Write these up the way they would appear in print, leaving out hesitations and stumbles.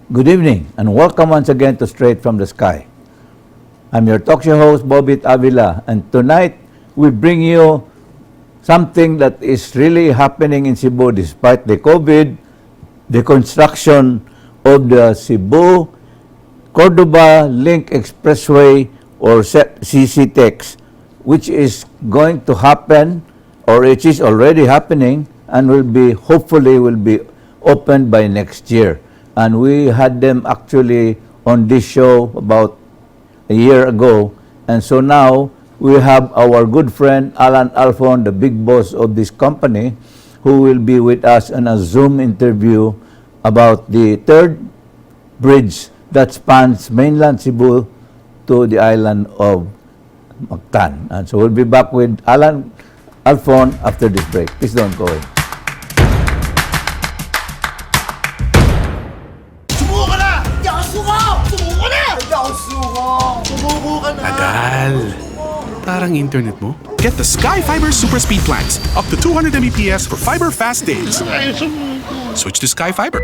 Good evening and welcome once again to Straight from the Sky. I'm your talk show host, Bobit Avila, and tonight we bring you something that is really happening in Cebu despite the COVID, the construction of the Cebu-Cordova Link Expressway or CCLEC, which is going to happen or it is already happening and hopefully will be opened by next year. And we had them actually on this show about a year ago. And so now we have our good friend Allan Alfon, the big boss of this company, who will be with us in a Zoom interview about the third bridge that spans mainland Cebu to the island of Mactan. And so we'll be back with Allan Alfon after this break. Please don't go away. Adal, parang internet mo? Get the Sky Fiber Super Speed plans. Up to 200 Mbps for fiber fast days. Switch to Sky Fiber.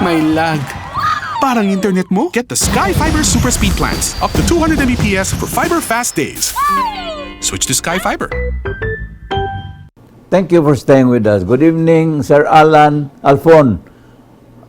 May lag. Parang internet mo? Get the Sky Fiber Super Speed plans. Up to 200 Mbps for fiber fast days. Switch to Sky Fiber. Thank you for staying with us. Good evening, Sir Allan Alfon.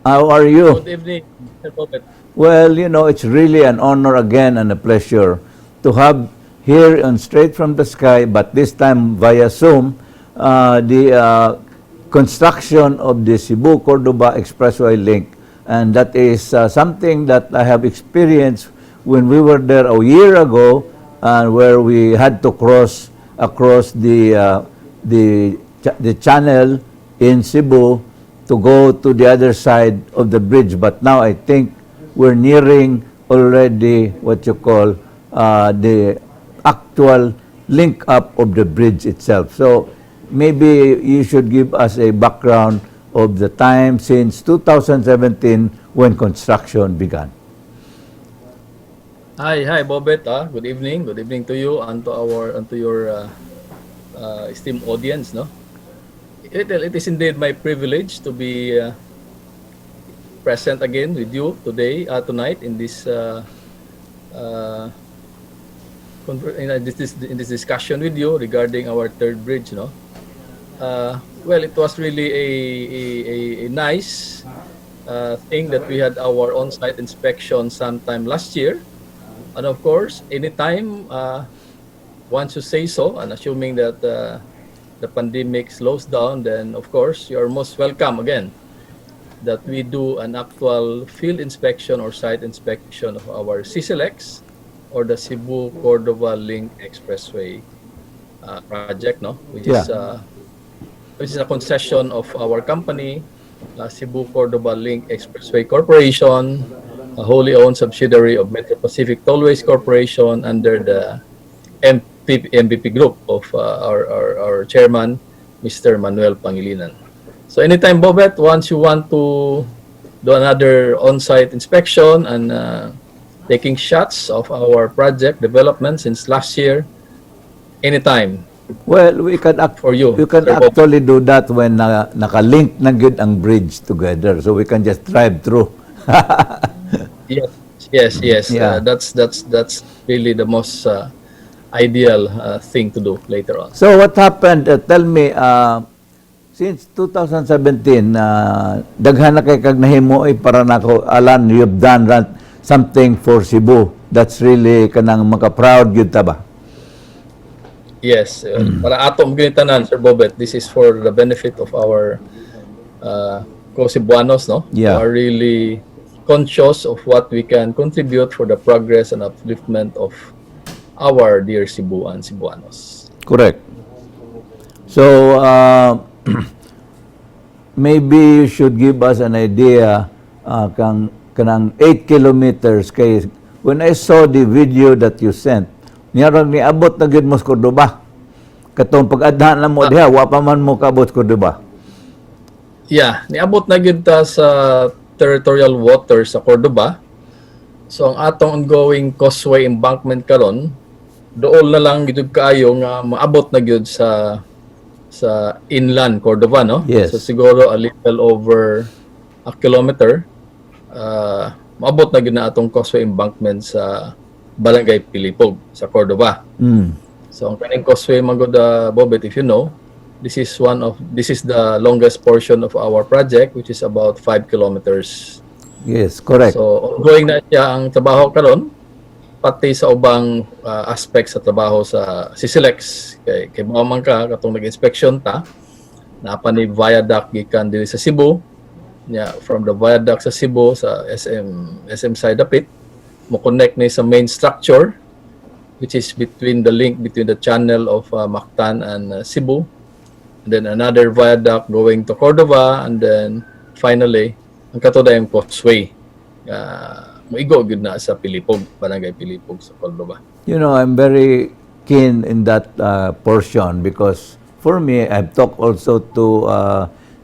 How are you? Good evening, Mr. Bobit. Well, you know, it's really an honor again and a pleasure to have here on Straight from the Sky, but this time via Zoom, the construction of the Cebu-Cordova Expressway Link. And that is something that I have experienced when we were there a year ago, where we had to cross across the channel in Cebu to go to the other side of the bridge. But now I think we're nearing already what you call the actual link up of the bridge itself. So maybe you should give us a background of the time since 2017 when construction began. Hi, Bobet. Good evening to you and to your esteemed audience. No, it is indeed my privilege to be present again with you today, tonight in this in this discussion with you regarding our third bridge. No, well, it was really a nice thing that we had our on-site inspection sometime last year, and of course, anytime once you say so, and assuming that the pandemic slows down, then of course you are most welcome again that we do an actual field inspection or site inspection of our CCLEX or the Cebu-Cordova Link Expressway project, no, which is a concession of our company, Cebu-Cordova Link Expressway Corporation, a wholly owned subsidiary of Metro Pacific Tollways Corporation under the MVP group of our chairman, Mr. Manuel Pangilinan. So anytime, Bobet, once you want to do another on-site inspection and taking shots of our project development since last year, anytime. Well, we can For you, you can Sir Bob. actually do that when naka-link na good ang bridge together, so we can just drive through. Yes. Yeah. That's really the most ideal thing to do later on. So what happened? Tell me, since 2017, daghan na kay kag nahimo para nako, Alan, you've done something for Cebu. That's really kanang maka-proud gyud ta ba? Yes, para atom ginitanan, Sir Bobet, this is for the benefit of our co-Cebuanos, no? Yeah. Who are really conscious of what we can contribute for the progress and upliftment of our dear Cebu and Cebuanos. Correct. So, maybe you should give us an idea kanang 8 kilometers kay when I saw the video that you sent, niyarang niabot na gid mo sa Cordova. Katong pag-adhan na mo diha, wa pa man mo kaabot sa Cordova. Yeah, niabot na gyud ta sa territorial waters sa Cordova. So ang atong ongoing causeway embankment karon, dool na lang gyud kaayo nga maabot na gyud sa inland Cordova, no? Yes. So siguro a little over a kilometer. Maabot na gyud na atong causeway embankment sa Barangay Pilipog sa Cordova. So ang kaning causeway magod, Bobet, if you know, this is the longest portion of our project, which is about 5 kilometers. Yes, correct. So ongoing na siya ang trabaho karon, pati sa ubang aspects sa trabaho sa CCLEX. Kay man ka katong nag-inspection ta, napa ni viaduct gikan diri sa Cebu. Yeah, from the viaduct sa Cebu sa SM side dapit, mo connect ni sa main structure, which is between the link between the channel of Mactan and Cebu, and then another viaduct going to Cordova, and then finally ang katudayang causeway moigo gud na sa Pilipog, Barangay Pilipog sa Cordova. You know, I'm very keen in that portion because for me, I've talked also to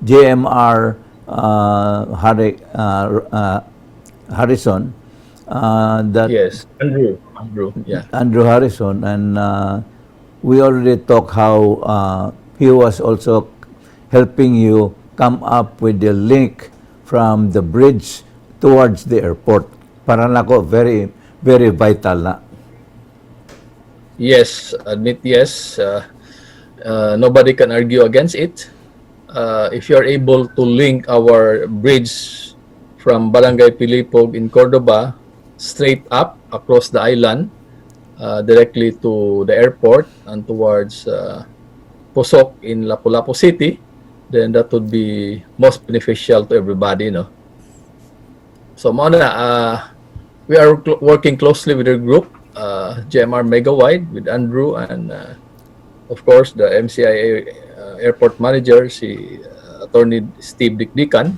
JMR Harrison, that Yes, Andrew, yeah. Andrew Harrison, and we already talked how he was also helping you come up with the link from the bridge towards the airport. Para nako very very vital na. Yes, admit yes. Nobody can argue against it. If you're able to link our bridge from Barangay Pilipog in Cordova straight up across the island directly to the airport and towards Posok in Lapu-Lapu City, then that would be most beneficial to everybody, no? So we are working closely with our group, JMR Megawide, with Andrew and of course the MCIA airport manager, si Attorney Steve Dikdikan.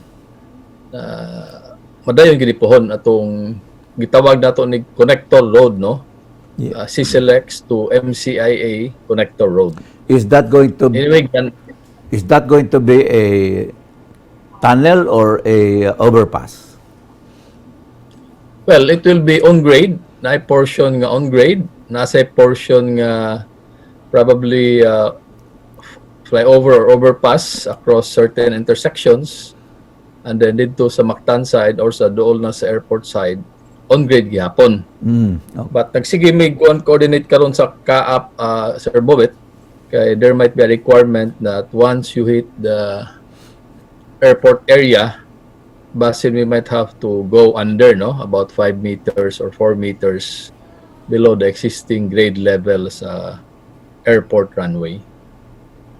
Madayon ginipohon atong gitawag nato ni connector road, no? Yeah. CCLEX to MCIA connector road. Is that going to Anyway, be a tunnel or a overpass? well, it will be on grade. Na portion nga on grade, nasa portion nga probably flyover or overpass across certain intersections. and then dito sa Mactan side or sa dool na sa airport side on grade gihapon. Okay. But nagsige mig coordinate karon sa kaap Sir Bobit kay there might be a requirement that once you hit the airport area, basin we might have to go under, no, about 5 meters or 4 meters below the existing grade level sa airport runway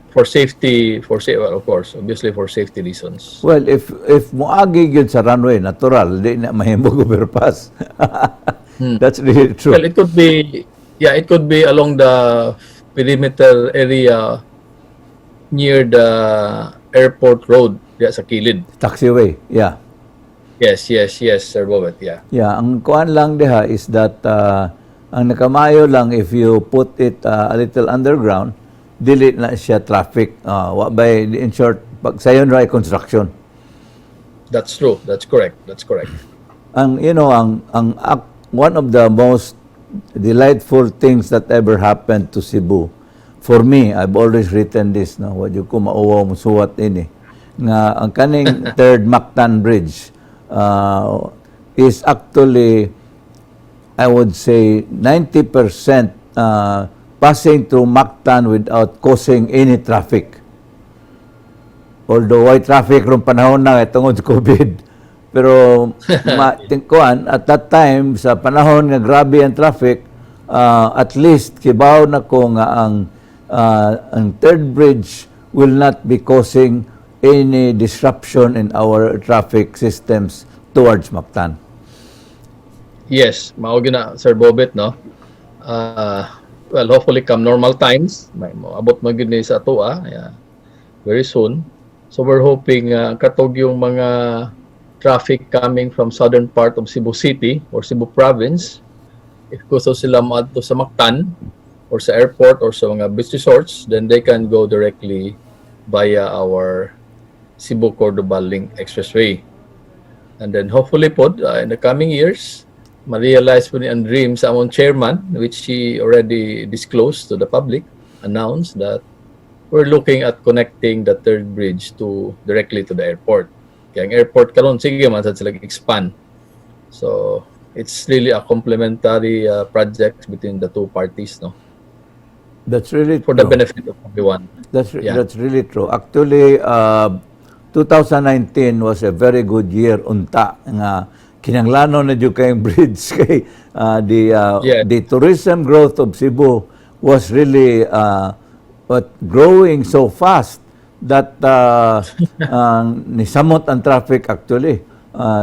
for safety, well, of course, obviously for safety reasons. Well, if moagi gyud sa runway, natural, di na mahimo overpass. That's really true. Well, it could be, yeah, it could be along the perimeter area near the airport road, yeah, sa kilid. Taxiway, yeah. Yes, Sir Bobet, yeah. Yeah, ang kuan lang diha is that ang nakamayo lang if you put it a little underground, dili na siya traffic. By in short, pag sayon ra construction. That's true. That's correct. Ang one of the most delightful things that ever happened to Cebu. For me, I've always written this, no, what you ko mauwaw mo suwat ini nga ang kaning third Mactan Bridge is actually, I would say, 90% passing through Mactan without causing any traffic. Although why traffic ron panahon na tungod sa COVID. Pero tingkuan at that time sa panahon nga grabe ang traffic, at least kibaw na ko nga ang third bridge will not be causing any disruption in our traffic systems towards Mactan. Yes, mao gina Sir Bobet, no. Well, hopefully come normal times, may moabot mo gid ni sa ato yeah, very soon. So we're hoping katog yung mga traffic coming from southern part of Cebu City or Cebu Province, if gusto sila maadto sa Mactan or sa airport or sa mga beach resorts, then they can go directly via our Cebu-Cordova Link Expressway. And then hopefully po in the coming years, ma-realize po ni ang dream sa among chairman, which he already disclosed to the public, announced that we're looking at connecting the third bridge directly to the airport. Kaya ang airport karon sige man sad sila expand. So it's really a complementary project between the two parties, no. That's really for the benefit of everyone. That's really true. Actually, 2019 was a very good year unta nga kinanglanon na jud kayong bridge kay the tourism growth of Cebu was really growing so fast that nisamot ang traffic actually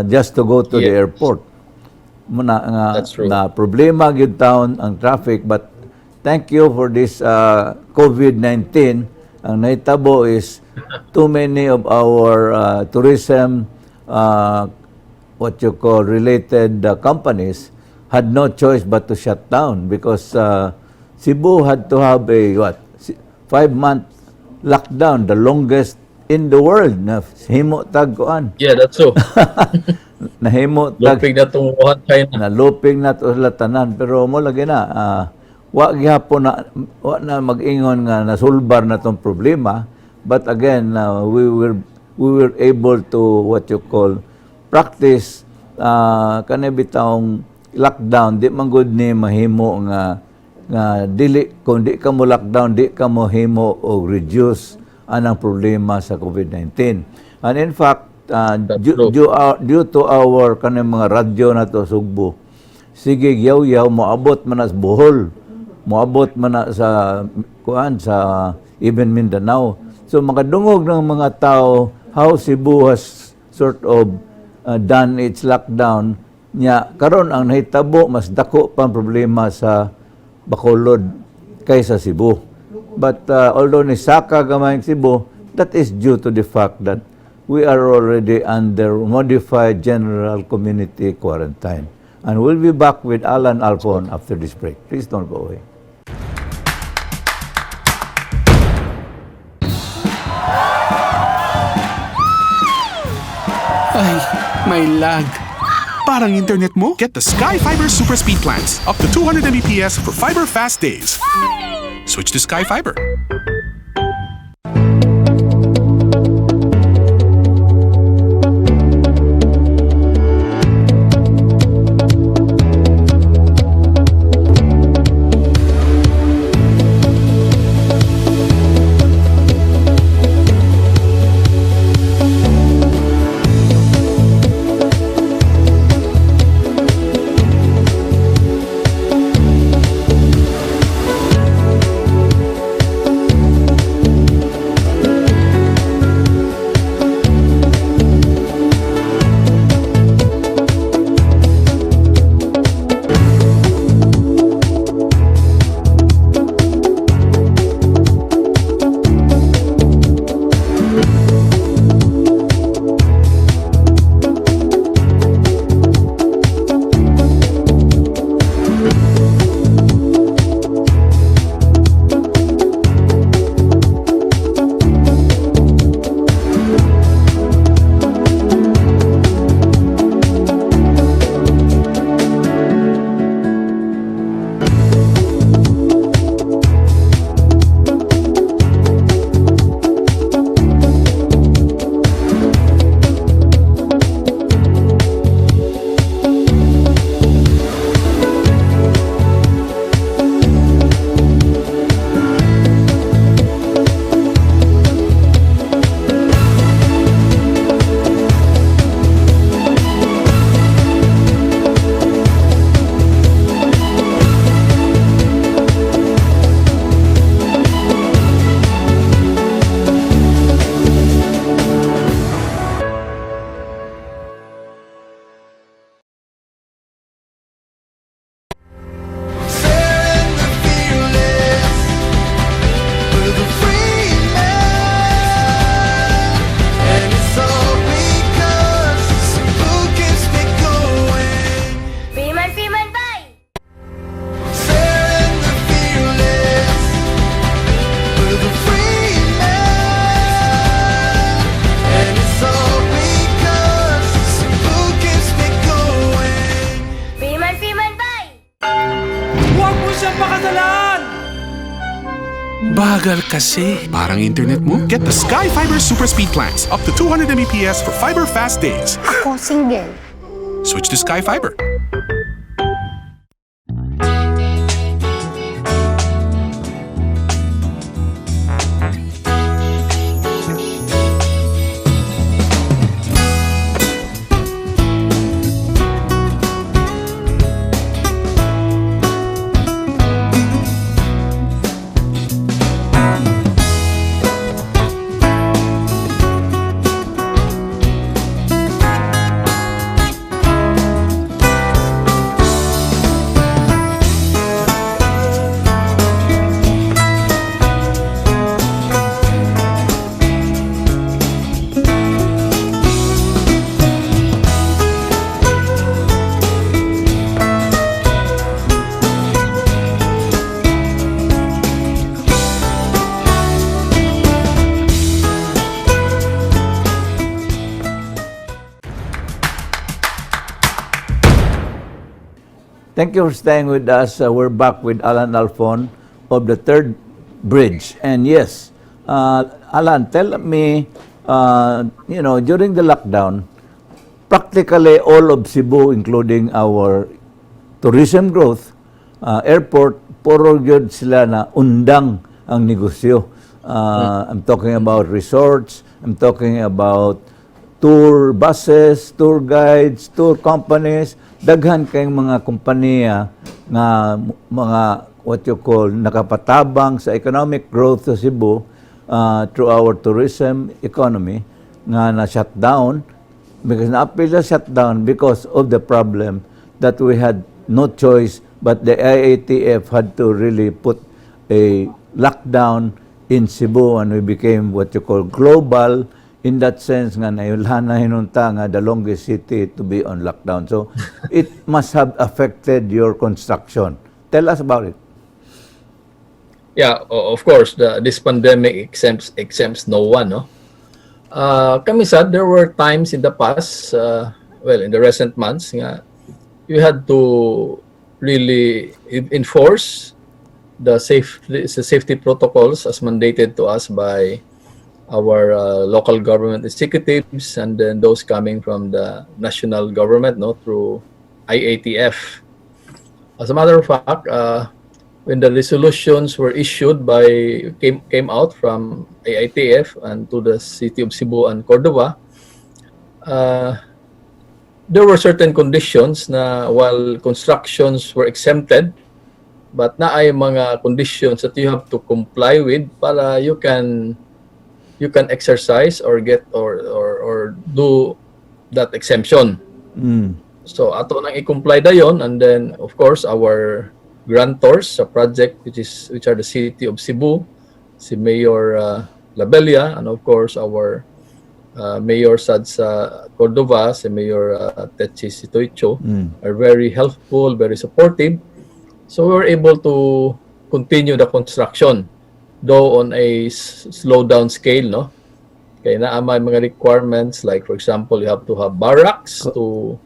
just to go to the airport. Muna nga na problema gyud taon ang traffic, but thank you for this COVID-19. Ang nahitabo is too many of our tourism what you call related companies had no choice but to shut down because Cebu had to have a 5-month lockdown, the longest in the world. Nahimo tag kuan. Yeah, that's so. Nahimo tag lupig na tong China. Na lupig na to sila tanan, pero mo lagi na wa gyapon na mag-ingon nga nasulbar na tong problema, but again we were able to what you call practice kanay bitawng lockdown. Di man gud ni mahimo nga dili kung di ka mo lockdown, di ka mo himo o reduce anang problema sa COVID-19. And in fact, due to our kanang mga radyo na to Sugbo, sige yaw-yaw moabot man sa Bohol, moabot man na sa kuan sa even Mindanao. So makadungog ng mga tao how Cebu has sort of done its lockdown nya. Karon ang nahitabo mas dako pang problema sa Bacolod kaysa Cebu. But although nisaka gamay Cebu, that is due to the fact that we are already under modified general community quarantine. And we'll be back with Allan Alfon after this break. Please don't go away. Ay, may lag. Parang internet mo? Get the Sky Fiber Super Speed plans. Up to 200 Mbps for fiber fast days. Switch to Sky Fiber. Bagal kasi. Parang internet mo. Get the Sky Fiber Super Speed plans. Up to 200 Mbps for fiber fast days. Ako single. Switch to Sky Fiber. Thank you for staying with us. We're back with Allan Alfon of the third bridge. And yes, Allan, tell me, during the lockdown, practically all of Cebu, including our tourism growth, airport, puro gyud sila na undang ang negosyo. I'm talking about resorts, I'm talking about tour buses, tour guides, tour companies, daghan kayong mga kompanya nga mga what you call nakapatabang sa economic growth sa Cebu through our tourism economy nga na shut down because na-appeal na shut down because of the problem that we had no choice but the IATF had to really put a lockdown in Cebu and we became what you call global in that sense nga nayulhan na hinunta nga the longest city to be on lockdown. So it must have affected your construction. Tell us about it. Yeah, of course, this pandemic exempts no one, no? Kami sad, there were times in the past, in the recent months, nga, you had to really enforce the safety protocols as mandated to us by our local government executives and then those coming from the national government, no, through IATF. As a matter of fact, when the resolutions were issued came out from IATF and to the city of Cebu and Cordova, there were certain conditions na while constructions were exempted, but na ay mga conditions that you have to comply with para you can exercise or get or do that exemption. So ato nang i-comply dayon, and then of course our grantors sa project which are the city of Cebu, si Mayor Labella, and of course our mayor sa Cordova, si Mayor Techi Sitoicho, are very helpful, very supportive. So we were able to continue the construction, though on a slow down scale, no? Kaya na may mga requirements like, for example, you have to have barracks to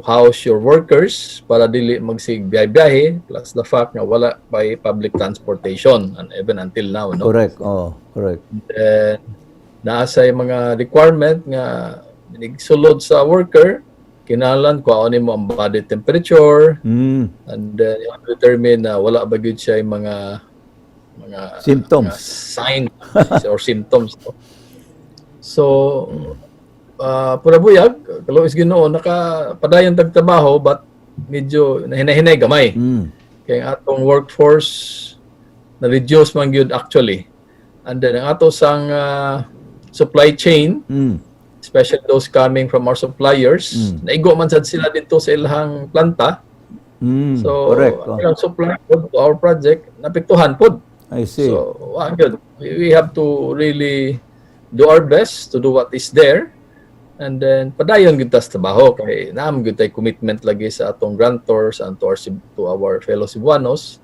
house your workers para dili magsigbiyahe, plus the fact na wala by public transportation and even until now, no? Correct. Correct. Then naasa yung mga requirement nga sulod sa worker, kinalan ko ano mo ang body temperature, and then you determine na wala ba gyud siya yung mga symptoms, signs or symptoms. So, pura buyag, kalawis Ginoo, nakapadayon tagtrabaho, but medyo nahinay-hinay gamay. Kaya atong workforce na-reduce man gyud actually. And then, ang ato sang supply chain, especially those coming from our suppliers, naigo man sad sila dito sa ilang planta. So, correct. ang supply to our project, napektuhan pod. I see. So, good. We have to really do our best to do what is there, and then padayon gyud tas trabaho kay naam gyud tay commitment lagi sa atong grantors and to our fellow Cebuanos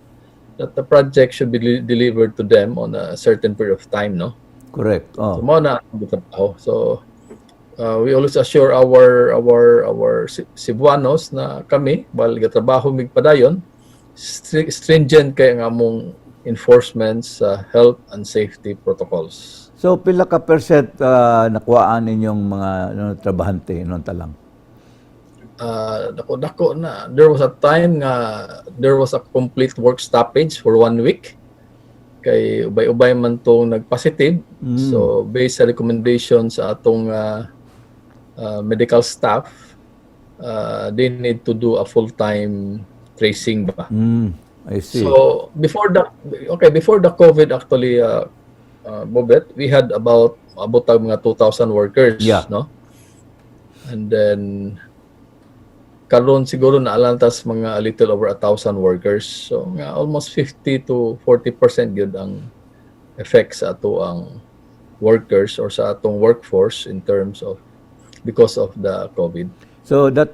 that the project should be delivered to them on a certain period of time, no? Correct. So mo na ang trabaho. So we always assure our Cebuanos na kami bal gatrabaho mig padayon stringent kay ang among enforcement sa health and safety protocols. So, pila ka percent nakuhaan ninyong mga trabahante noon talang? Dako na. There was a time nga there was a complete work stoppage for 1 week. Kay ubay-ubay man tong nagpositive. So, based sa recommendation sa atong medical staff, they need to do a full-time tracing ba. I see. So before the COVID actually, Bobet, we had about mga 2,000 workers, Yeah. no? And then karon siguro naalantas mga a little over 1,000 workers. So nga almost 50 to 40% gyud ang effect sa ato ang workers or sa atong workforce in terms of because of the COVID. So that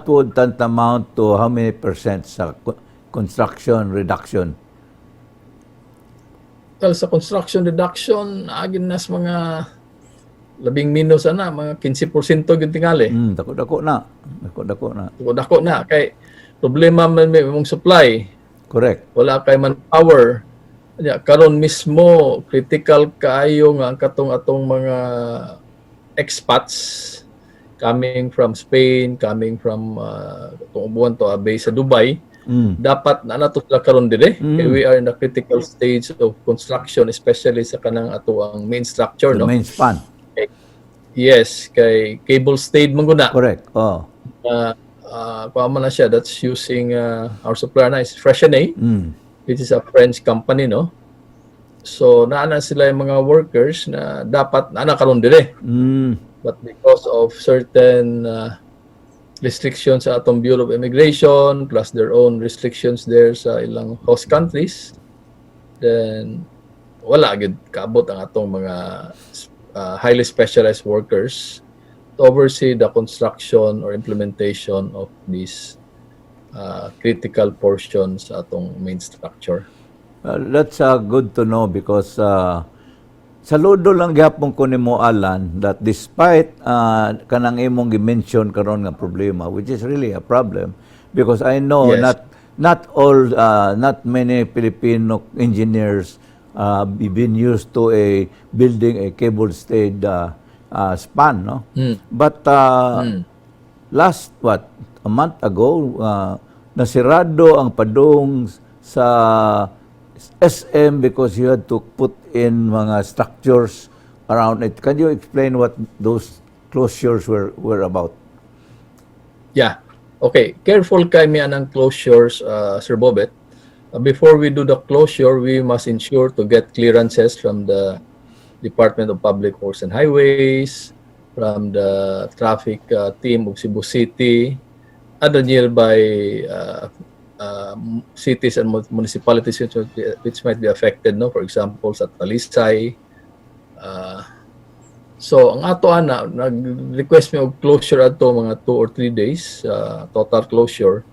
would tantamount to how many percent sa construction reduction? Well, sa construction reduction, agin nas mga labing minus mga 15% gyud tingali. Dako na. Dako na kay problema man may mong supply. Correct. Wala kay manpower. Karon mismo critical kaayo nga ang atong mga expats coming from Spain, coming from ubuan to base sa Dubai. Dapat na nato sila karon dire. Kay we are in the critical stage of construction, especially sa kanang ato ang main structure, no? Main span. Yes, kay cable stayed man guna. Correct. Oh. Paama na siya. That's using our supplier na is Freshenet, which is a French company, no? So naana sila yung mga workers na dapat naana karon dire. But because of certain restrictions sa atong Bureau of Immigration plus their own restrictions there sa ilang host countries, then wala gid kaabot ang atong mga highly specialized workers to oversee the construction or implementation of these critical portions sa atong main structure. That's good to know because saludo lang gyapon ko nimo, Allan, that despite kanang imong gi-mention karon nga problema, which is really a problem, because I know Yes. not many Filipino engineers been used to building a cable-stayed span, no? But last a month ago, nasirado ang padung sa SM because you had to put in mga structures around it. Can you explain what those closures were about? Yeah. Okay. Careful kami anang closures, Sir Bobet. Before we do the closure, we must ensure to get clearances from the Department of Public Works and Highways, from the traffic team of Cebu City, other nearby cities and municipalities which might be affected, no? For example, sa Talisay. So ang ato ana nag-request mi og closure ato mga 2 or 3 days, total closure.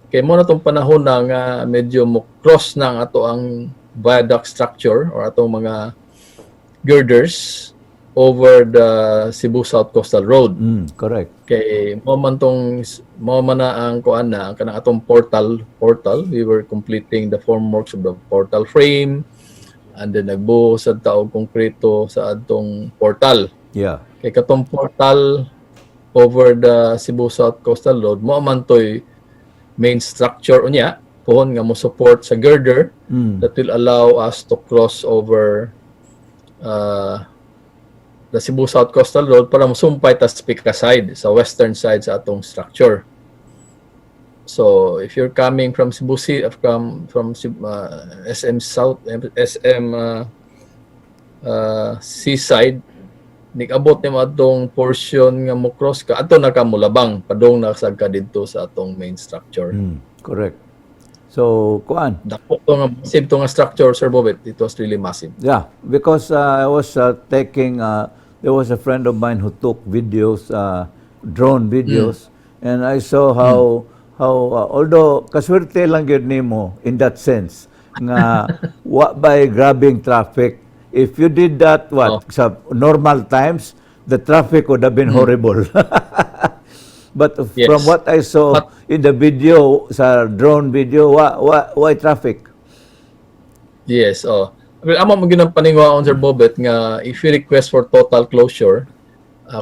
Kay mo na tong panahon na nga medyo mo cross na ang ato ang viaduct structure or atong mga girders over the Cebu South Coastal Road. Correct. Kay mo man na ang kuan na ang kanang atong portal. We were completing the formworks of the portal frame and then nagbuo sa taog konkreto sa atong portal. Yeah. Kay katong portal over the Cebu South Coastal Road mo man toy main structure unya pohon nga mo support sa girder that will allow us to cross over the Cebu South Coastal Road para mosumpay ta Spica side sa western side sa atong structure. So if you're coming from Cebu City, from SM South, SM seaside, nig-abot ni mo atong portion nga mo cross ka ato na ka mulabang padong nasag ka didto sa atong main structure. Correct. So, kuan. Dako to nga massive to nga structure, Sir Bobet. It was really massive. Yeah, because I was taking there was a friend of mine who took videos, drone videos, and I saw how although kaswerte lang gyud nimo in that sense nga by grabbing traffic. If you did that sa normal times, the traffic would have been horrible. But from what I saw in the video, sa drone video, why traffic? Yes, oh. Well, amo mo ginang paningwaon, Sir Bobet, nga if you request for total closure,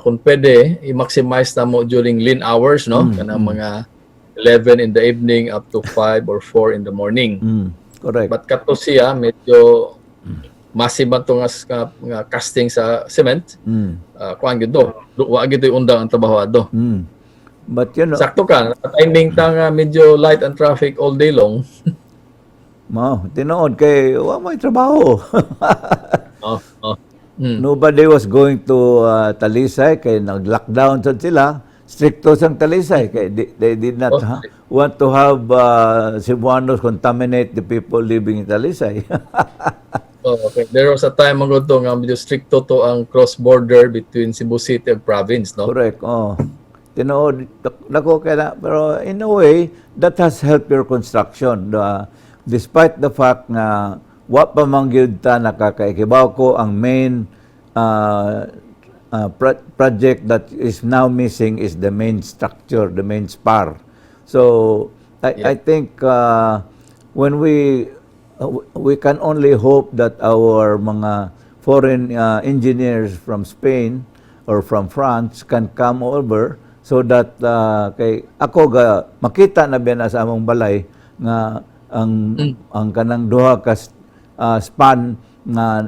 kung pwede, i-maximize na mo during lean hours, no? Kanang mga 11 in the evening up to 5 or 4 in the morning. Correct. But kato siya, medyo massive man to nga casting sa cement. Kuan gyud do. Wa gyud undang ang trabaho do. But you know, Sakto ka, timing ta nga medyo light and traffic all day long. tinood kay wa may trabaho. Oh, oh. Nobody was going to Talisay kay nag-lockdown sad sila. Stricto sang Talisay kay they did not want to have Cebuanos contaminate the people living in Talisay. Okay. There was a time ago to nga medyo stricto to ang cross-border between Cebu City and province, no? Correct. Tinood nako kay na, pero in a way that has helped your construction. Despite the fact na wa pa man gyud ta nakakaikibaw ko ang main project that is now missing is the main structure, the main spar. So I think when we can only hope that our mga foreign engineers from Spain or from France can come over so that kay ako makita na biya na sa among balay nga ang kanang duha ka span na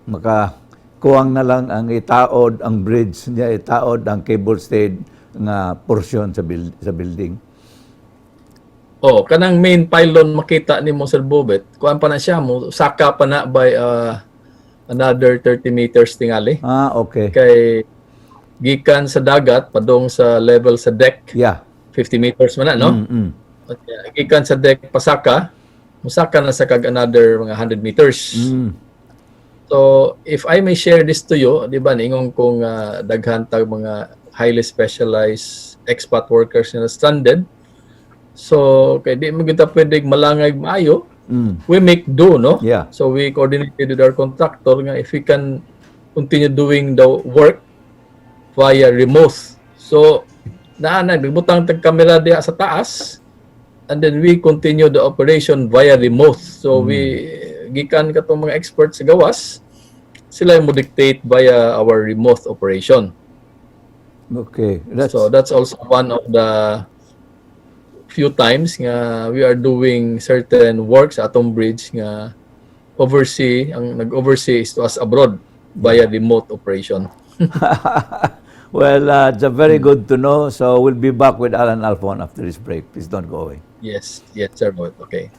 makakuwang na lang ang itaod ang bridge niya, itaod ang cable stayed nga portion sa building. Kanang main pylon makita nimo, Sir Bobet, kuan pa na siya mo, saka pa na by another 30 meters tingali. Okay. Kay gikan sa dagat padong sa level sa deck. Yeah. 50 meters man na, no? Gikan sa deck pasaka, musaka na sa kag another mga 100 meters. So, if I may share this to you, di ba, ingong kung daghan tag mga highly specialized expat workers na stranded. So, kay di mo kita pwedeng malangay maayo, we make do, no? Yeah. So, we coordinated with our contractor nga if we can continue doing the work via remote. So, nagbutang tag camera diha sa taas, and then we continue the operation via remote. So we gikan katong mga experts sa gawas, sila mo dictate via our remote operation. Okay. So that's also one of the few times nga we are doing certain works sa atong bridge nga nag-oversee is to us abroad via remote operation. Well, it's a very good to know. So we'll be back with Allan Alfon after this break. Please don't go away. Yes, Sir Bobet. Okay.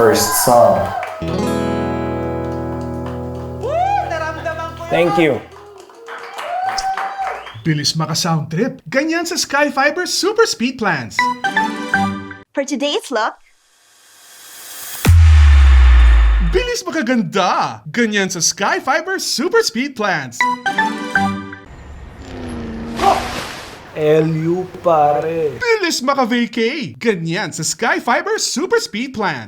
first song. Thank you. Bilis maka-sound trip. Ganyan sa Sky Fiber Super Speed Plans. For today's look, Bilis makaganda. Ganyan sa Sky Fiber Super Speed Plans. LU pare. Bilis maka-vacay. Ganyan sa Sky Fiber Super Speed Plans.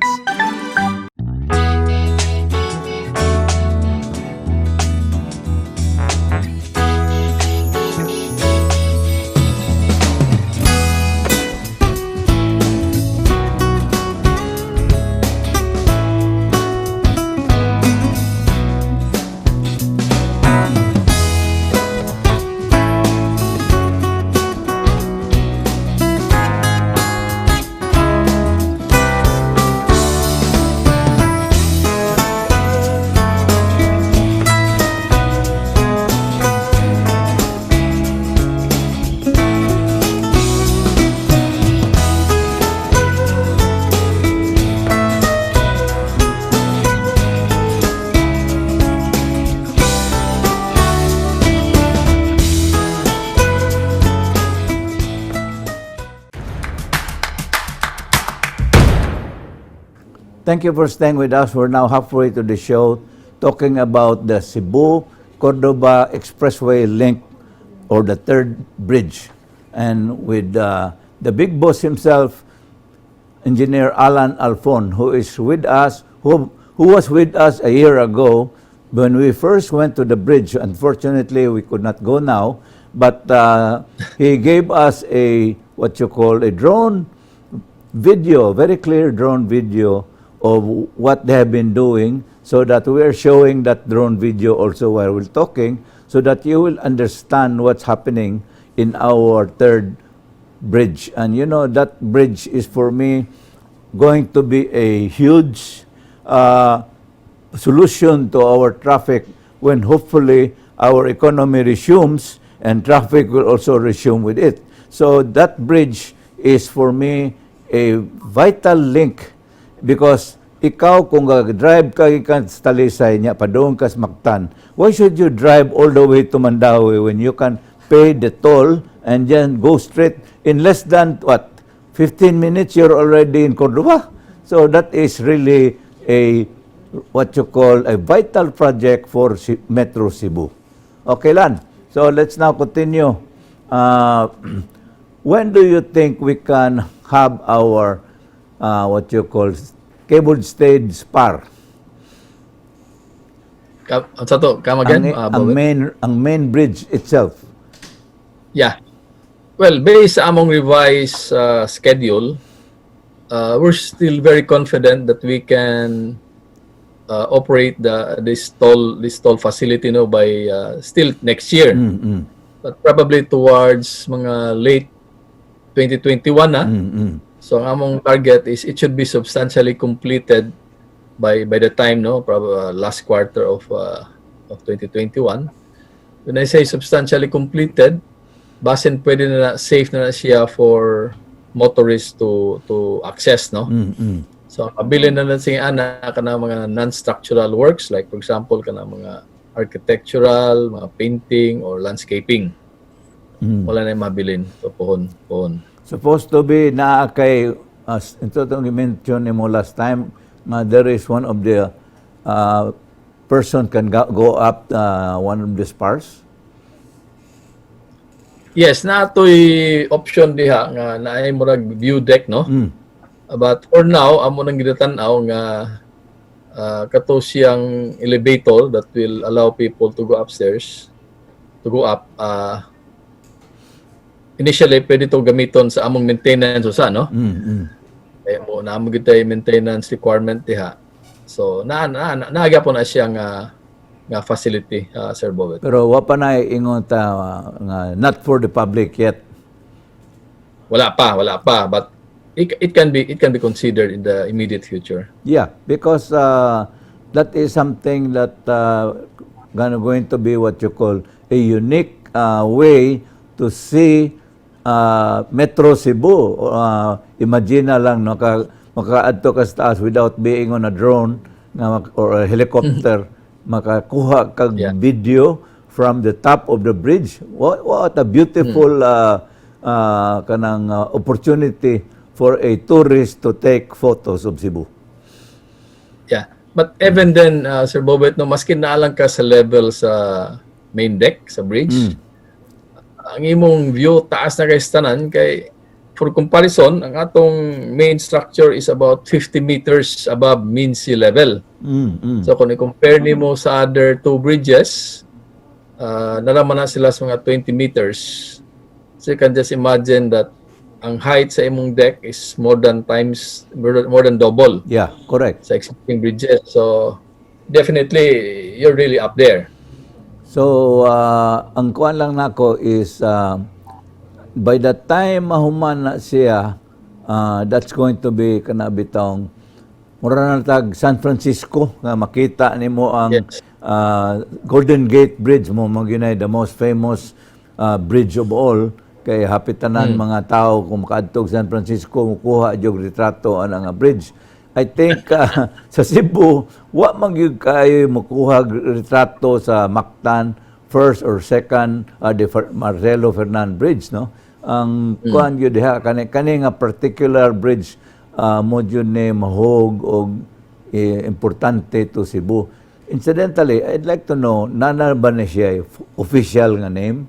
Thank you for staying with us. We're now halfway to the show talking about the Cebu-Cordova Expressway Link, or the third bridge. And with the big boss himself, Engineer Allan Alfon, who is with us, who was with us a year ago when we first went to the bridge. Unfortunately, we could not go now, but he gave us what you call a drone video, very clear drone video of what they have been doing, so that we are showing that drone video also while we're talking, so that you will understand what's happening in our third bridge. And you know, that bridge is for me going to be a huge solution to our traffic when hopefully our economy resumes and traffic will also resume with it. So that bridge is for me a vital link, because ikaw kung drive ka ikan sa Talisay niya padung ka sa Mactan, why should you drive all the way to Mandawi when you can pay the toll and then go straight in less than 15 minutes you're already in Cordova? So that is really what you call a vital project for Metro Cebu. Okay, Lan. So let's now continue. When do you think we can have our what you call cable stayed spar? Sa to, come again? Ang main bridge itself. Yeah. Well, based sa among revised schedule, we're still very confident that we can operate this toll facility by still next year. But probably towards mga late 2021 na. So ang among target is it should be substantially completed by the time probably last quarter of 2021. When I say substantially completed, basin pwede na safe na siya for motorists to access, no? So mabilin na lang siya kana mga non-structural works, like for example kana mga architectural, mga painting or landscaping. Wala na yung mabilin. So pohon. Supposed to be na kay ito itong i-mention mo last time, there is one of the person can go up one of the spars. Yes, natoy option diha nga naay murag view deck, no? But for now, amo nang gidatan-aw nga kato siyang elevator that will allow people to go upstairs, to go up. Initially, pwede ito gamiton sa among maintenance usa, no? Eh mo na amo gitay maintenance requirement diha. So naagya po na siya nga facility, Sir Bobit. Pero wa pa na ingon ta nga not for the public yet. Wala pa, but it can be considered in the immediate future. Yeah, because that is something that going to be what you call a unique way to see Metro Cebu. Imagine na lang, no, makaadto ka sa taas without being on a drone or a helicopter, makakuha kag Yeah. video from the top of the bridge. What a beautiful opportunity for a tourist to take photos of Cebu. Yeah. But even then, Sir Bobet, no, maski naalang ka sa level sa main deck, sa bridge, ang imong view, taas na kay tanan, kay for comparison, ang atong main structure is about 50 meters above mean sea level. So kung i-compare nimo sa other two bridges, nalaman na sila sa mga 20 meters. So you can just imagine that ang height sa imong deck is more than double Yeah, correct. sa existing bridges. So definitely you're really up there. So, ang kuan lang nako is by the time mahuman na siya, that's going to be kanabitong mura na tag San Francisco nga makita nimo ang Yes. Golden Gate Bridge mo maginay the most famous bridge of all kay hapitanan mga tao kung makaadtog San Francisco mukuha jog retrato ang bridge. I think sa Cebu wa man gyud kayo mukuha retrato sa Mactan first or second the Marcelo Fernan Bridge, no? Ang kuan gyud diha kani nga particular bridge mo gyud ni mahog og importante to Cebu. Incidentally, I'd like to know, nana ba na siya official nga name?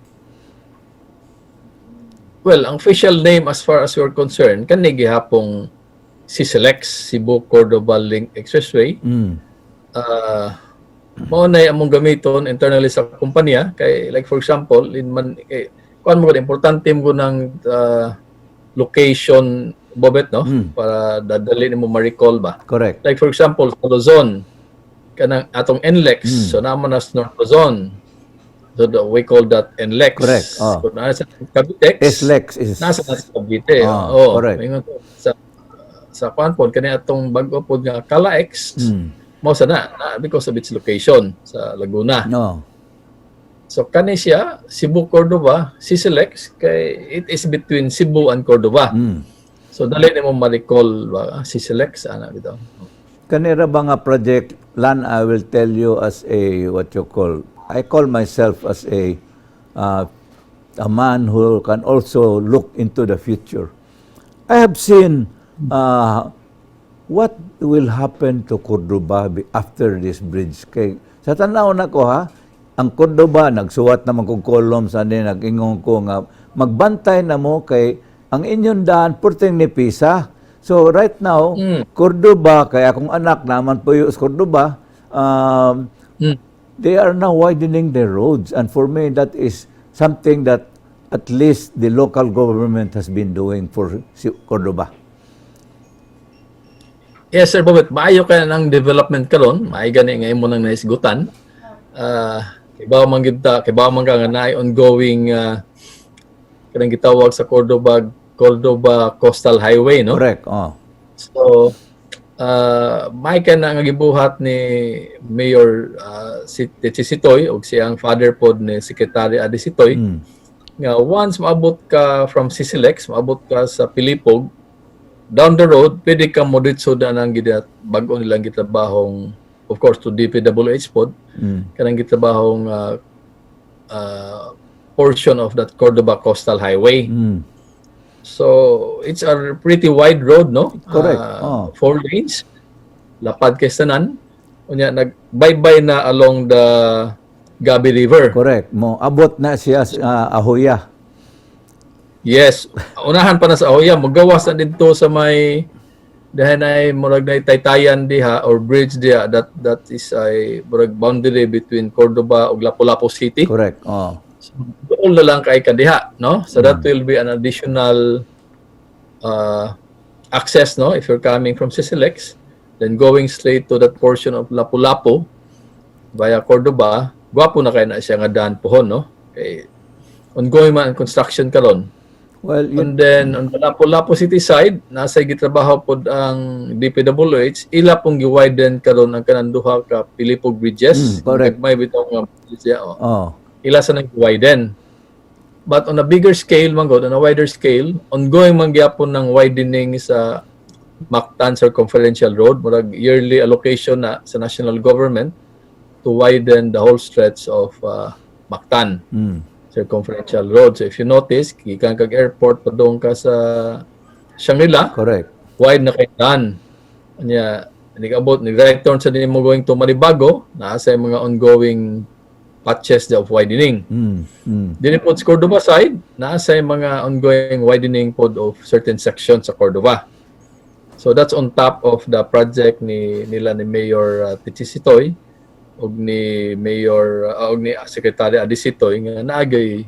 Well, ang official name as far as you're concerned, kani gihapong CCLEC, Cebu-Cordova Link Expressway. Mao na among gamiton internally sa kumpanya kay like for example, kuan mo importante mo ng location Bobet, no? Para dadali nimo ma-recall ba. Correct. Like for example, sa Luzon, kanang atong NLEX, so naman na North Luzon. So we call that NLEX. Correct. Kung nasa Cavitex, SLEX is nasa Cavite. correct. Sa Panpon, kani atong bago po nga Kalaex, mo sana because of its location sa Laguna. No. So kani siya, Cebu-Cordova, CCLEC, kay it is between Cebu and Cordova. So dali nimo ma-recall ba CCLEC ana bitaw. Kanira ba nga project, Lan, I will tell you as a, what you call, I call myself as a man who can also look into the future. I have seen what will happen to Cordova after this bridge. Kay, sa tanaw na ko ha, ang Cordova, nagsuwat naman kong columns, nag-ingong ko nga, magbantay na mo kay, ang inyong daan, purting ni Pisa. So right now, Cordova, kaya akong anak naman po yung Cordova, they are now widening their roads. And for me, that is something that at least the local government has been doing for Cordova. Yes, Sir Bobet, maayo ka ng development karon, maay gani nga imo nang naisgutan. Kibaw man kita, kibaw man ka nga naay ongoing kanang gitawag sa Cordova Coastal Highway, no? Correct. So, may ka na nga gibuhat ni Mayor Sitoy o siyang father pod ni Secretary Adi Sitoy nga once maabot ka from CCLEC, maabot ka sa Pilipog, down the road, pwede ka mo dito na nang bago nilang gitrabahong, of course, to DPWH pod, kanang gitrabahong portion of that Cordova Coastal Highway. So, it's a pretty wide road, no? Correct. 4 lanes. Lapad kay tanan. Unya nag-bye-bye na along the Gabi River. Correct. Mo abot na siya sa Ahoya. Yes. Unahan pa na sa Ahoya. Magawas na dito sa may dahil ay murag na taytayan diha or bridge diha that is a murag boundary between Cordova ug Lapu-Lapu City. Correct. Doon na lang kay kadiha, no? So that will be an additional access, no? If you're coming from CCLEC, then going straight to that portion of Lapu-Lapu via Cordova, gwapo na kay na siya nga daan pohon, no? Okay. Ongoing man ang construction karon. Well, And then on the Lapu-Lapu City side, nasa gitrabaho pod ang DPWH, ila pong gi-widen karon ang kanang duha ka Pilipog bridges. Correct. May bitaw nga bridge, oh. ila sa nag-widen. But on a bigger scale, on a wider scale, ongoing man gyapon ng widening sa Mactan Circumferential Road, murag yearly allocation na sa national government to widen the whole stretch of Mactan Circumferential Road. So if you notice, gikan kag airport padung ka sa Shangri-La, Correct. wide na kay daan. Anya, nag-abot, nag-right turn sa mo going to Maribago, naasa yung mga ongoing patches of widening. Dili po sa Cordova side, naasa yung mga ongoing widening po of certain sections sa Cordova. So that's on top of the project ni Mayor Tichisitoy ug ni Mayor ug ni Secretary Adisitoy nga naagay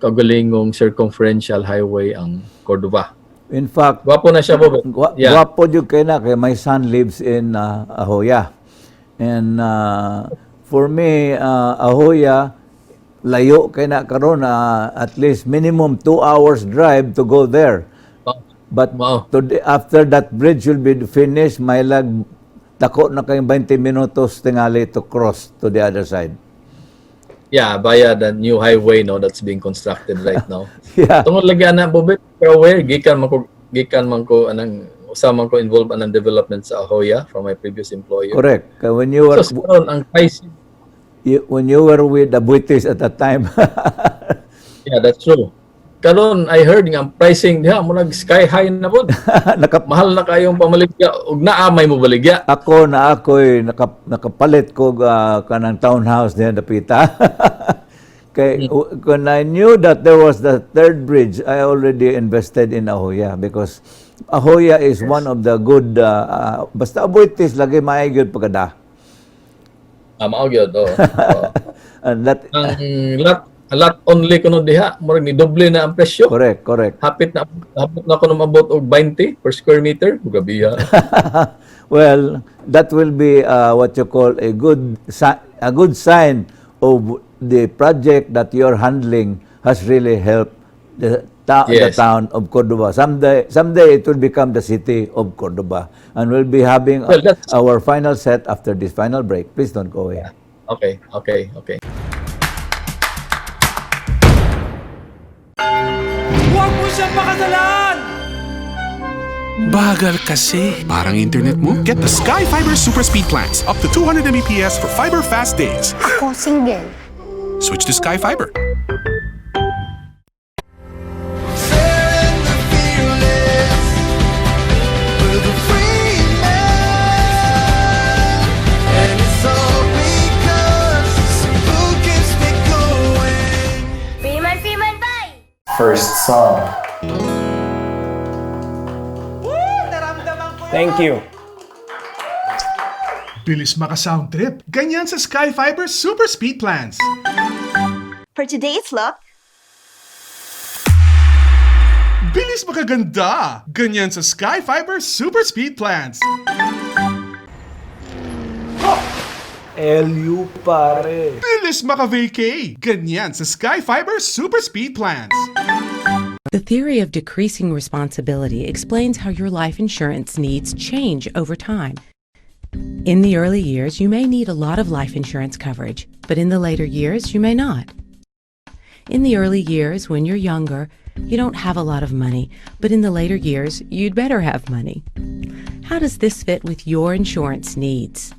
kagalingong circumferential highway ang Cordova. In fact, Gwapo na siya po. Yeah. Guwapo jud kay na kay my son lives in Ahoya. And for me, Ahoya layo kay na karon at least minimum 2 hours drive to go there. But Wow. today, after that bridge will be finished, may lag dako na kay 20 minutos tingali to cross to the other side. Yeah, via the new highway that's being constructed right now. Yeah. Tungod lagi ana Bobit, aware gikan man ko anang usama ko involved anang development sa Ahoya from my previous employer. Correct. When you were So karon ang pricing, when you were with the Buitis at that time. yeah, that's true. Karon I heard nga ang pricing diha mo nag sky high na pod. Mahal na kayong pamaligya ug naamay mo baligya. Ako'y nakapalit ko kanang townhouse diyan dapita. Kay when I knew that there was the third bridge, I already invested in Ahoya because Ahoya is one of the good basta Buitis lagi maayod pagkada. Mao gyud oh. And that Ang lot only kuno diha murag ni doble na ang presyo. correct. Hapit na kuno mabot og 20 per square meter, gabiha. Well, that will be what you call a good sign of the project that you're handling has really helped the Yes. town of Cordova. Someday it will become the city of Cordova, and we'll be having Well, that's- our final set after this final break. Please don't go away. Okay. Huwag mo siyang pakasalan! Bagal kasi. Parang internet mo? Get the Sky Fiber Super Speed Plans. Up to 200 Mbps for fiber fast days. Ako single. Switch to Sky Fiber. Freeman, bye! First song. Thank you. Bilis maka-sound trip. Ganyan sa Sky Fiber Super Speed Plans. For today's look, Bilis makaganda. Ganyan sa Sky Fiber Super Speed Plans. LU pare. Bilis maka-vacay. Ganyan sa Sky Fiber Super Speed Plans. The theory of decreasing responsibility explains how your life insurance needs change over time. In the early years, you may need a lot of life insurance coverage, but in the later years, you may not. In the early years, when you're younger, you don't have a lot of money, but in the later years, you'd better have money. How does this fit with your insurance needs?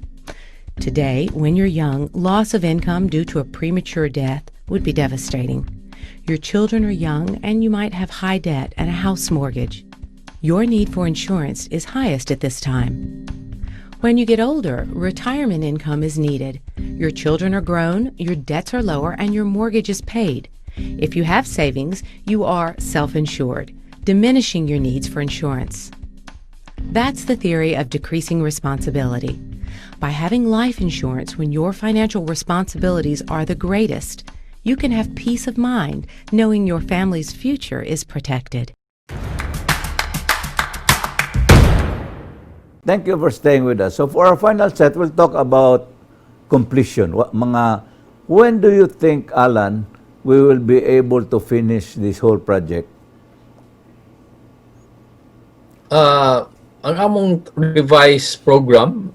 Today, when you're young, loss of income due to a premature death would be devastating. Your children are young and you might have high debt and a house mortgage. Your need for insurance is highest at this time. When you get older, retirement income is needed. Your children are grown, your debts are lower, and your mortgage is paid. If you have savings, you are self-insured, diminishing your needs for insurance. That's the theory of decreasing responsibility. By having life insurance when your financial responsibilities are the greatest, you can have peace of mind knowing your family's future is protected. Thank you for staying with us. So for our final set, we'll talk about completion. When do you think, Alan, we will be able to finish this whole project? Ang among revised program,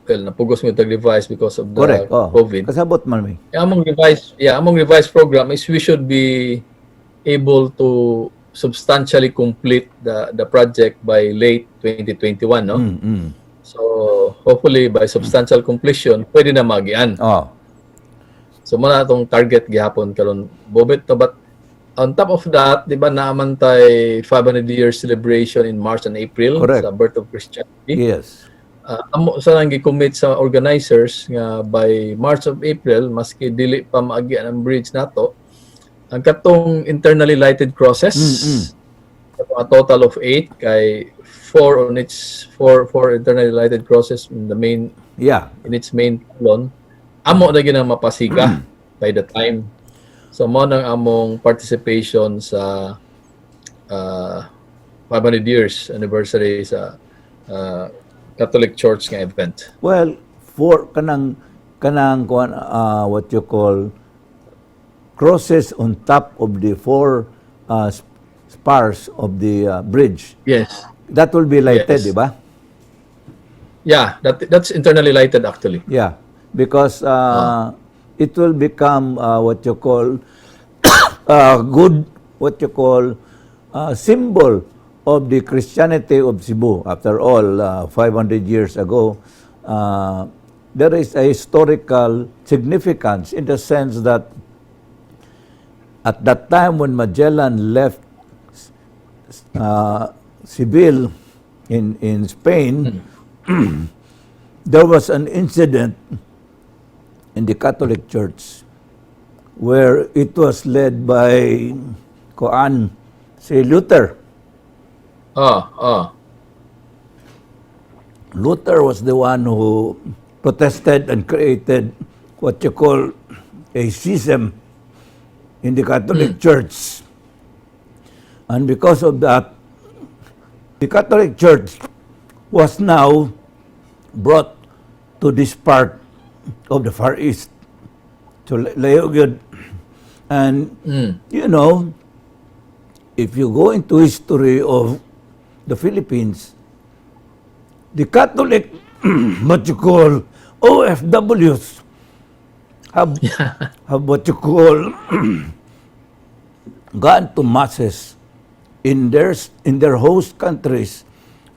well, napugos mo tag-revise because of the Correct. COVID. Kasabot man mi. Among revised program is we should be able to substantially complete the project by late 2021, no? So hopefully by substantial completion pwede na magian. Oh. So muna atong target gihapon karon Bobit to, but on top of that, di ba naaman tay 500 years celebration in March and April Correct. sa birth of Christianity. Yes. Amo sa nang gi-commit sa organizers nga by March of April maski dili pa maagian ang bridge nato, ang katong internally lighted crosses, a total of 8 kay 4 on its 4 internally lighted crosses in the main in its main pylon, amo na ginang mapasika by the time. So mo nang among participation sa 500 years anniversary sa Catholic Church nga event. Well, for kanang kuan what you call crosses on top of the 4 spars of the bridge. Yes. That will be lighted, Yes. di ba? Yeah, that's internally lighted actually. Yeah, because it will become what you call good, what you call symbol of the Christianity of Cebu. After all, 500 years ago, there is a historical significance in the sense that at that time when Magellan left Seville in Spain, there was an incident in the Catholic Church where it was led by si Luther. Luther was the one who protested and created what you call a schism in the Catholic Church. And because of that, the Catholic Church was now brought to this part of the Far East, to Layugod. And, you know, if you go into history of the Philippines, the Catholic, what you call OFWs, have what you call gone to masses in their host countries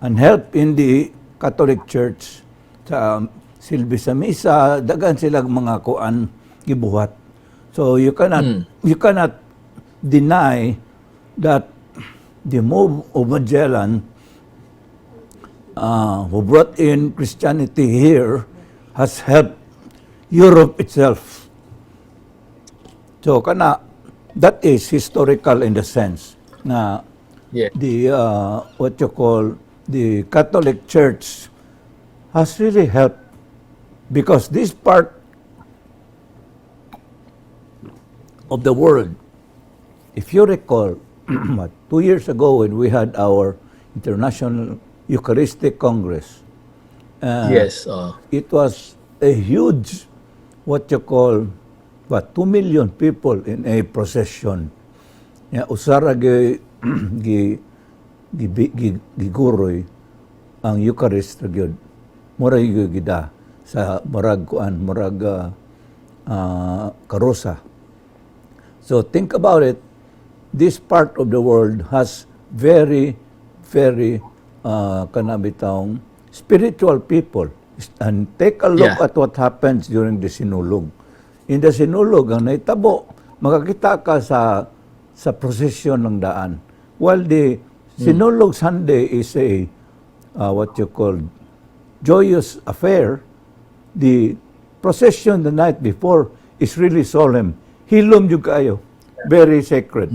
and help in the Catholic Church sa silbi sa misa, dagan silang mga kuan gibuhat. So you cannot deny that the move of Magellan who brought in Christianity here has helped Europe itself. So that is historical in the sense na the what you call the Catholic Church has really helped, because this part of the world, if you recall, 2 years ago when we had our International Eucharistic Congress, it was a huge, what you call, 2 million people in a procession. Usara giguroy ang Eucharist gyud. Murag gida sa murag karosa. So think about it. This part of the world has very, very kanabitang spiritual people. And take a look at what happens during the Sinulog. In the Sinulog, ang naitabo, makakita ka sa procession ng daan. While the Sinulog Sunday is a what you call joyous affair, the procession the night before is really solemn. Hilom yung kayo. Very sacred.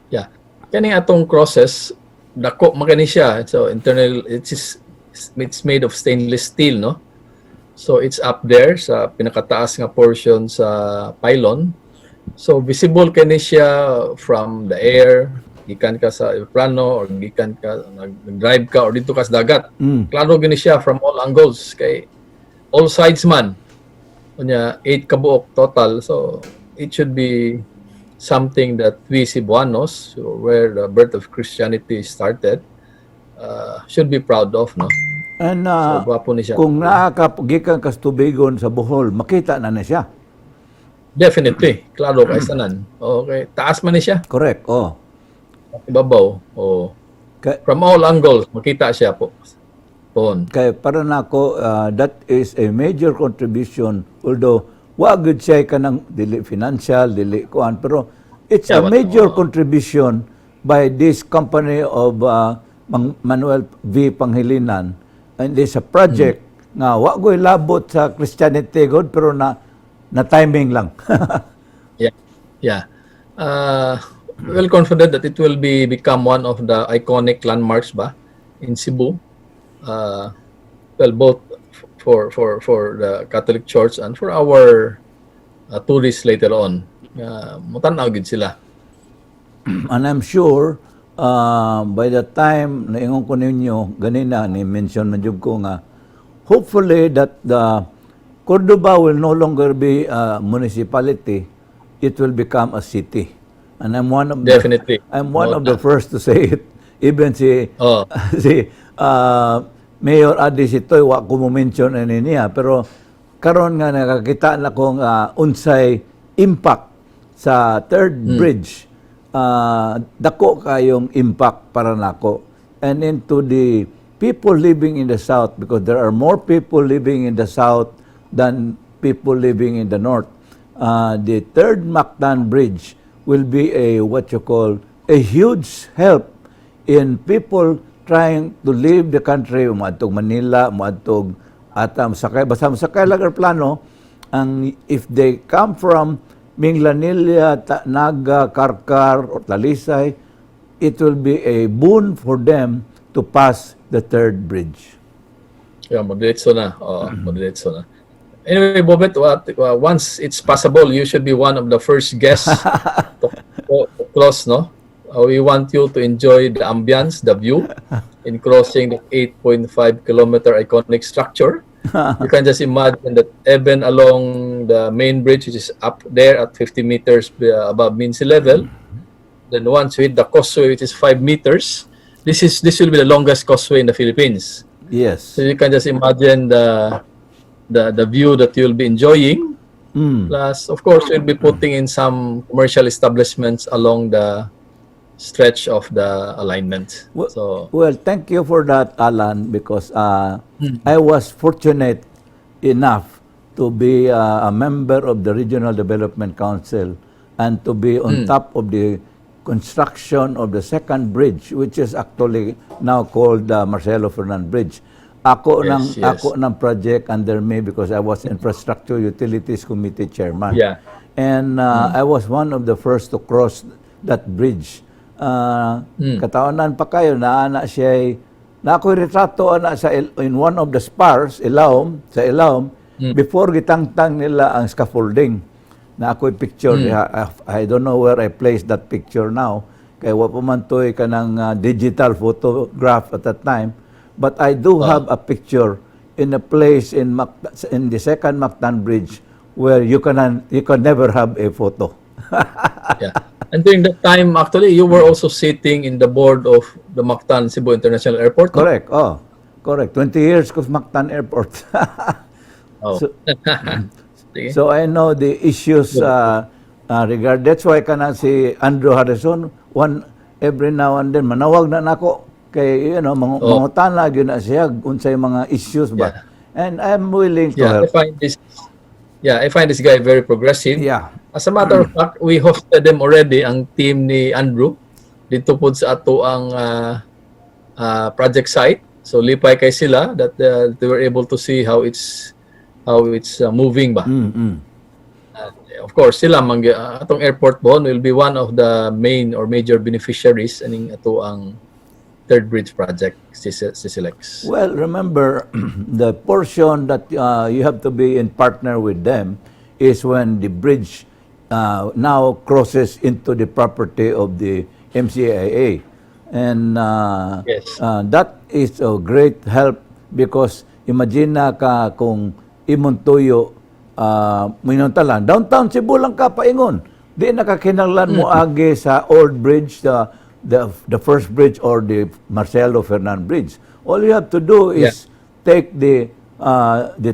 Yeah. Kani atong crosses, dako magani siya. So internal, it's made of stainless steel, no? So it's up there sa pinakataas nga portion sa pylon. So visible kani siya from the air, gikan ka sa plano or gikan ka nag-drive ka or dito ka sa dagat. Klaro gani siya from all angles kay all sides man. Kunya 8 kabuok total. So it should be something that we Cebuanos, where the birth of Christianity started, should be proud of, no? And So, gwapo ni siya. kung nakakagikan ka sa tubigon sa Bohol, makita na siya. Definitely. Klaro kay tanan. Okay. Taas man ni siya. Correct. Oh. Ibabaw. Oh. Kay, From all angles, makita siya po. Poon. kay para nako that is a major contribution, although wa gud siya kanang dili financial, dili kuan, pero it's Yeah, a but, major contribution by this company of Manuel V. Panghilinan, and it's a project nga wa goy labot sa Christianity god, pero na timing lang. Yeah. Yeah. Well confident that it will become one of the iconic landmarks ba in Cebu. Well, both for the Catholic Church and for our tourists later on. Mutanaw gid sila. And I'm sure by the time naingon ko ninyo ganina ni mention man jud ko nga hopefully that the Cordova will no longer be a municipality, it will become a city. And I'm one of Definitely. I'm one of the first to say it. Even si Oh. si Mayor Adi Sitoy wa ko mo mention ani niya, pero karon nga nakakita na kong unsay impact sa third bridge. Dako kayong impact para nako, and into the people living in the south, because there are more people living in the south than people living in the north. The third Mactan Bridge will be a what you call a huge help in people trying to leave the country, umadtog Manila, umadtog sakay basta sakay lang plano, ang if they come from Minglanilla, Naga, Karkar, or Talisay, it will be a boon for them to pass the third bridge. Yeah, moderate na. Moderate na. Anyway, Bobit, once it's possible, you should be one of the first guests to cross, no? We want you to enjoy the ambience, the view, in crossing the 8.5-kilometer iconic structure. You can just imagine that even along the main bridge, which is up there at 50 meters above mean sea level, then once you hit the causeway, which is 5 meters, this will be the longest causeway in the Philippines. Yes. So you can just imagine the view that you'll be enjoying. Plus, of course, you'll be putting in some commercial establishments along the stretch of the alignment. Well, thank you for that, Alan, because I was fortunate enough to be a member of the Regional Development Council and to be on top of the construction of the second bridge, which is actually now called Marcelo Fernan Bridge. Ako ng project under me because I was Infrastructure Utilities Committee Chairman. Yeah. And I was one of the first to cross that bridge. Kataonan pa kayo na siya na ako'y retrato in one of the spars sa Ilawom before gitangtang nila ang scaffolding na ako'y picture. I don't know where I placed that picture now kaya wa pa man to'y kanang digital photograph at that time, but I do have a picture in a place in the second Mactan Bridge where you can never have a photo. Yeah. And during that time, actually, you were also sitting in the board of the Mactan Cebu International Airport. Correct. Oh, correct. 20 years ko sa Mactan Airport. So I know the issues regard. That's why kana si Andrew Harrison every now and then manawag na nako kay mangutana gyud na siya unsay mga issues ba. And I'm willing to help. I find this guy very progressive. Yeah. As a matter of fact, we hosted them already, ang team ni Andrew, dito po sa ato ang project site. So lipay kay sila that they were able to see how it's moving ba. Of course, sila atong airport bon will be one of the main or major beneficiaries aning ato ang third bridge project CCLEC. Well, remember the portion that you have to be in partner with them is when the bridge now crosses into the property of the MCIA. And that is a great help because imagine na ka kung imong tuyo minuntalan, downtown Cebu lang ka paingon. Di nakakinahanglan mo agi sa old bridge, the first bridge or the Marcelo Fernan Bridge. All you have to do is take the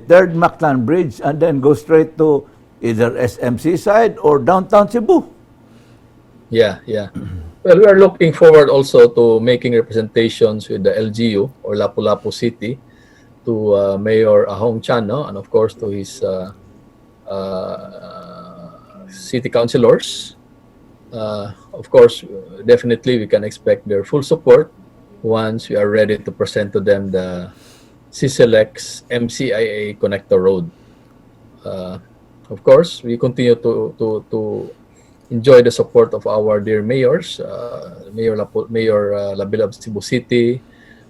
third Mactan Bridge and then go straight to either SMC side or downtown Cebu. Yeah, yeah. Well, we are looking forward also to making representations with the LGU or Lapu-Lapu City to Mayor Ahong Chan, no? And of course to his city councilors. Of course, definitely we can expect their full support once we are ready to present to them the CCLEC's MCIA Connector Road. Of course, we continue to enjoy the support of our dear mayors, Mayor Labilab Cebu City,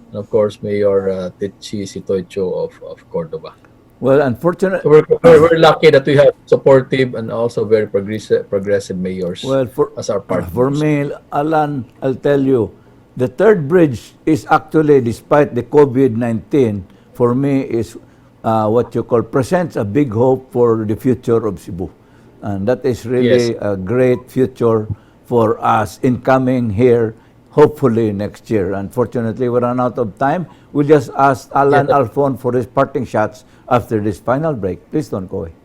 and of course Mayor Techi Sitoicho of Cordova. Well, unfortunately, So we're lucky that we have supportive and also very progressive mayors as our partners. for me, Alan, I'll tell you, the third bridge is actually, despite the COVID-19, for me is what you call presents a big hope for the future of Cebu. And that is really Yes. a great future for us incoming here, hopefully next year. Unfortunately, we run out of time. We'll just ask Allan Alfon for his parting shots after this final break. Please don't go away.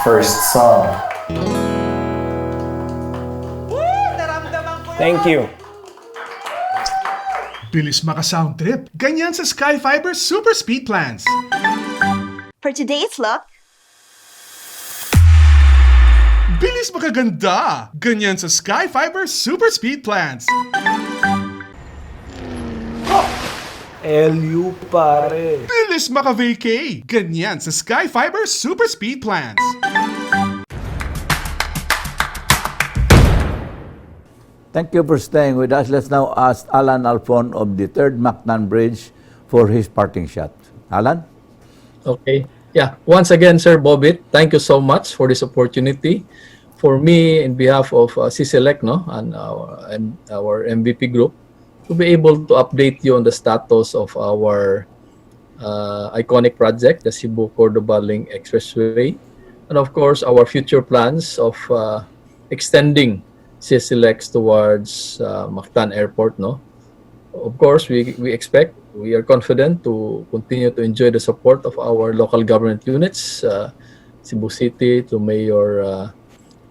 First song. Thank you. Bilis maka-sound trip. Ganyan sa Sky Fiber Super Speed Plans. For today's look, Bilis makaganda. Ganyan sa Sky Fiber Super Speed Plans. LU pare. Bilis maka-vacay. Ganyan sa Sky Fiber Super Speed Plans. Thank you for staying with us. Let's now ask Allan Alfon of the 3rd Mactan Bridge for his parting shot. Alan? Okay. Yeah. Once again, Sir Bobit, thank you so much for this opportunity. For me, in behalf of CCLEC, no, and our MVP group, to be able to update you on the status of our iconic project, the Cebu-Cordova Link Expressway, and of course, our future plans of extending CCLEC towards Mactan Airport, no. Of course, we are confident to continue to enjoy the support of our local government units, Cebu City to Mayor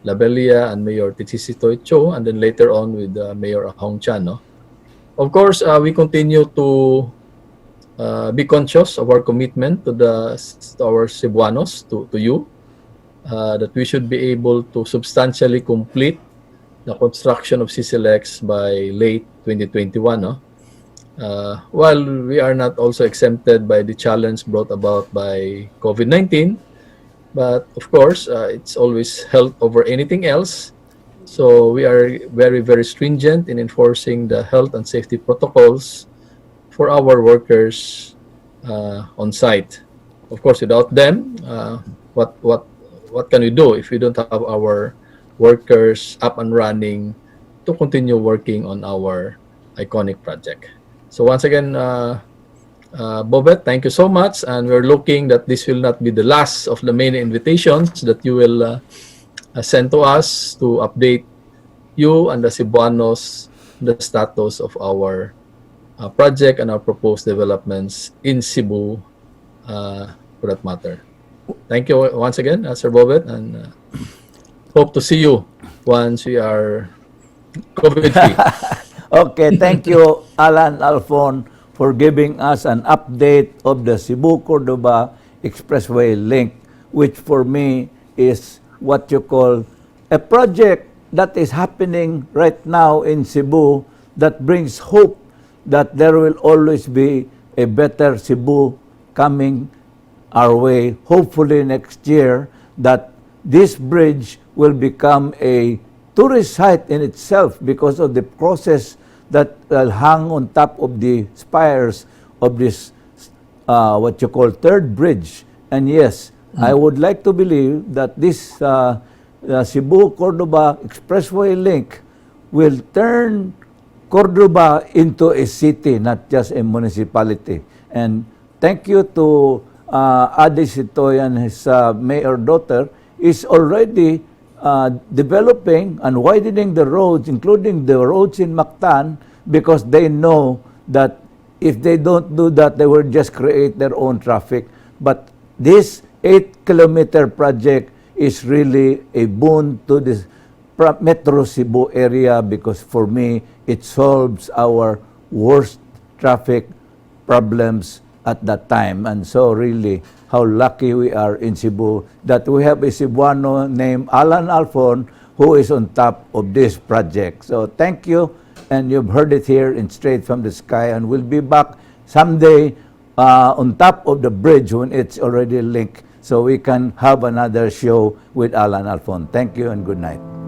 Labelia and Mayor Tichisi Cho, and then later on with Mayor Ahong Chan, no. Of course, we continue to be conscious of our commitment to our Cebuanos, to you, that we should be able to substantially complete the construction of CCLEC by late 2021. No? While we are not also exempted by the challenge brought about by COVID-19, but of course, it's always health over anything else. So we are very, very stringent in enforcing the health and safety protocols for our workers on site. Of course, without them, what can we do if we don't have our workers up and running to continue working on our iconic project? So once again, Bobet, thank you so much, and we're looking that this will not be the last of the many invitations that you will send to us to update you and the Cebuanos the status of our project and our proposed developments in Cebu, for that matter. Thank you once again, Sir Bobet, and hope to see you once we are COVID-free. Okay, thank you, Allan Alfon, for giving us an update of the Cebu-Cordova Expressway Link, which for me is what you call a project that is happening right now in Cebu that brings hope that there will always be a better Cebu coming our way. Hopefully next year that this bridge will become a tourist site in itself because of the process that will hang on top of the spires of this what you call third bridge. And yes, I would like to believe that this Cebu-Cordova Expressway Link will turn Cordova into a city, not just a municipality. And thank you to Adi Sitoy and his mayor daughter is already developing and widening the roads, including the roads in Mactan, because they know that if they don't do that, they will just create their own traffic. But this 8-kilometer project is really a boon to this Metro Cebu area, because for me, it solves our worst traffic problems at that time. And so really, how lucky we are in Cebu that we have a Cebuano named Allan Alfon who is on top of this project. So thank you, and you've heard it here in Straight from the Sky, and we'll be back someday on top of the bridge when it's already linked, so we can have another show with Allan Alfon. Thank you and good night.